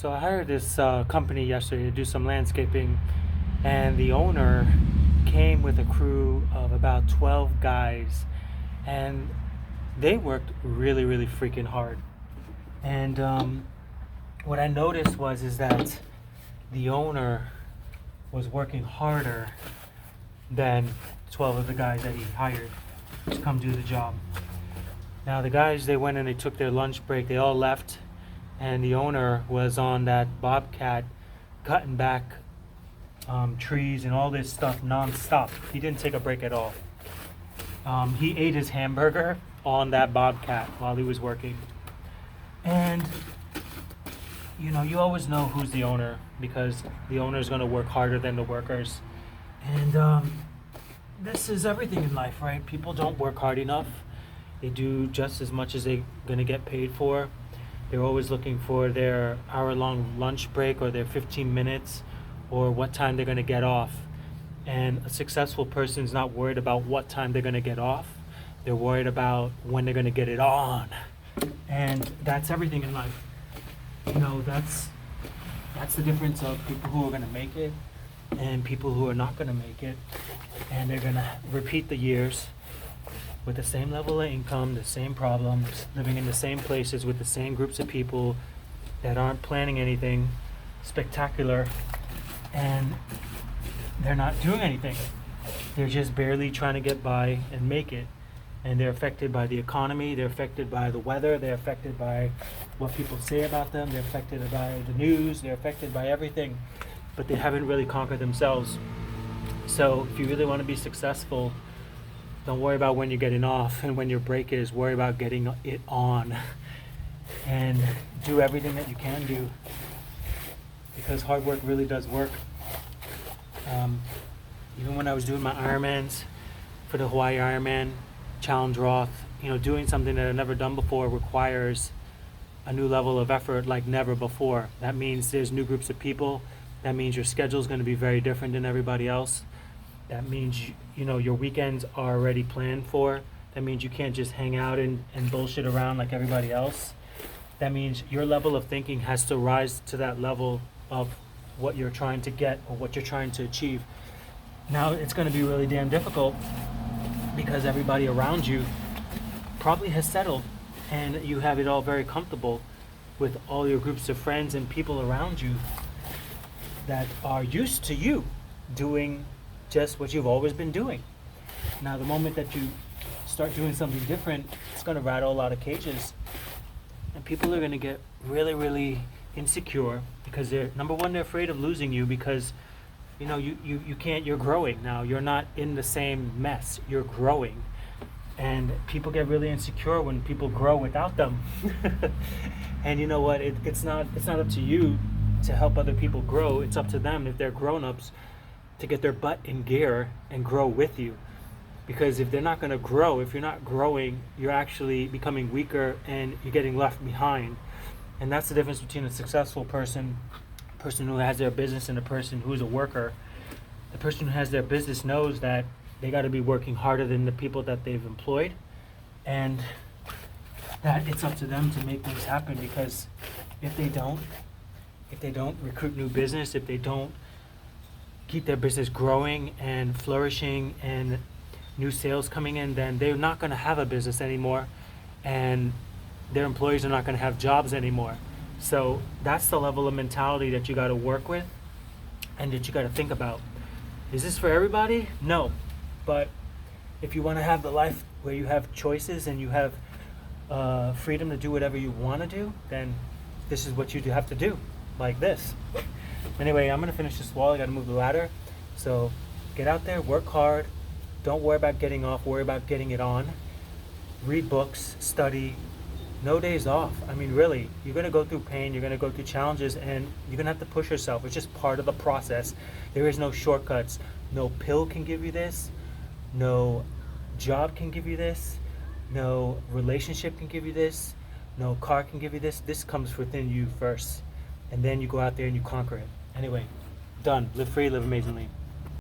So I hired this company yesterday to do some landscaping, and the owner came with a crew of about 12 guys, and they worked really, really freaking hard. And what I noticed was is that the owner was working harder than 12 of the guys that he hired to come do the job. Now the guys, they went and they took their lunch break. They all left, and the owner was on that bobcat cutting back trees and all this stuff non-stop. He didn't take a break at all. He ate his hamburger on that bobcat while he was working. And you always know who's the owner, because the owner is going to work harder than the workers. And this is everything in life, right? People don't work hard enough. They do just as much as they're going to get paid for. They're always looking for their hour-long lunch break or their 15 minutes or what time they're going to get off. And a successful person is not worried about what time they're going to get off. They're worried about when they're going to get it on. And that's everything in life. That's the difference of people who are going to make it and people who are not going to make it. And they're going to repeat the years with the same level of income, the same problems, living in the same places with the same groups of people that aren't planning anything spectacular, and they're not doing anything. They're just barely trying to get by and make it. And they're affected by the economy, they're affected by the weather, they're affected by what people say about them, they're affected by the news, they're affected by everything, but they haven't really conquered themselves. So if you really want to be successful, don't worry about when you're getting off and when your break is. Worry about getting it on, and do everything that you can do, because hard work really does work. Even when I was doing my Ironmans for the Hawaii Ironman, Challenge Roth, doing something that I've never done before requires a new level of effort like never before. That means there's new groups of people. That means your schedule is going to be very different than everybody else. That means your weekends are already planned for. That means you can't just hang out and bullshit around like everybody else. That means your level of thinking has to rise to that level of what you're trying to get or what you're trying to achieve. Now it's going to be really damn difficult because everybody around you probably has settled, and you have it all very comfortable with all your groups of friends and people around you that are used to you doing just what you've always been doing. Now the moment that you start doing something different, it's going to rattle a lot of cages, and people are going to get really, really insecure because they're afraid of losing you, because you can't, you're growing now. You're not in the same mess. You're growing. And people get really insecure when people grow without them. And you know what? It's not up to you to help other people grow. It's up to them, if they're grown-ups, to get their butt in gear and grow with you. Because if they're not going to grow, if you're not growing, you're actually becoming weaker and you're getting left behind. And that's the difference between a successful person who has their business and a person who's a worker. The person who has their business knows that they got to be working harder than the people that they've employed, and that it's up to them to make things happen. Because if they don't recruit new business, if they don't keep their business growing and flourishing and new sales coming in, then they're not going to have a business anymore, and their employees are not going to have jobs anymore. So that's the level of mentality that you got to work with and that you got to think about. Is this for everybody? No. But if you want to have the life where you have choices and you have freedom to do whatever you want to do, then this is what you have to do, like this. Anyway, I'm going to finish this wall. I got to move the ladder. So get out there, work hard. Don't worry about getting off. Worry about getting it on. Read books, study. No days off. I mean, really, you're going to go through pain, you're going to go through challenges, and you're going to have to push yourself. It's just part of the process. There is no shortcuts. No pill can give you this. No job can give you this. No relationship can give you this. No car can give you this. This comes within you first. And then you go out there and you conquer it. Anyway, done. Live free, live amazingly.